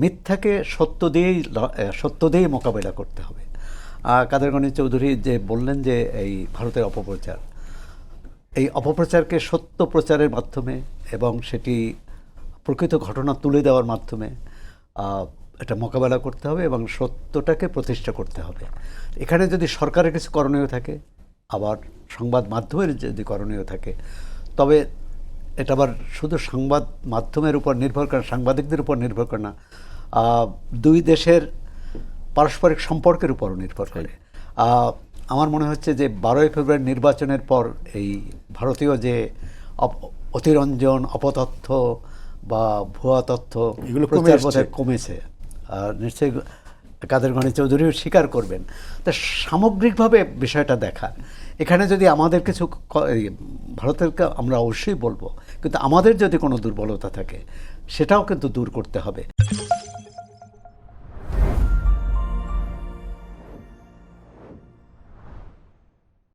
মিথ্যাকে সত্য দিয়েই মোকাবেলা করতে হবে। কাদের গনি চৌধুরী যে বললেন যে এই ভারতের অপপ্রচার, এই অপপ্রচারকে সত্য প্রচারের মাধ্যমে এবং সেটি প্রকৃত ঘটনা তুলে দেওয়ার মাধ্যমে এটা মোকাবেলা করতে হবে এবং সত্যটাকে প্রতিষ্ঠা করতে হবে। এখানে যদি সরকারের কিছু করণীয় থাকে, আবার সংবাদ মাধ্যমের যদি করণীয় থাকে, তবে এটা আবার শুধু সংবাদ মাধ্যমের উপর নির্ভর করে, সাংবাদিকদের উপর নির্ভর করে না, দুই দেশের পারস্পরিক সম্পর্কের উপরও নির্ভর করে। আমার মনে হচ্ছে যে 12ই ফেব্রুয়ারি নির্বাচনের পর এই ভারতীয় যে অতিরঞ্জন, অপতথ্য বা ভুয়া তথ্য এগুলো প্রচার বোধহয় কমেছে। আর নিশ্চয়ই কাদের গনি চৌধুরীও স্বীকার করবেন। তা সামগ্রিকভাবে বিষয়টা দেখা, এখানে যদি আমাদের কিছু ভারতেরকে আমরা অবশ্যই বলবো, কিন্তু আমাদের যদি কোনো দুর্বলতা থাকে সেটাও কিন্তু দূর করতে হবে।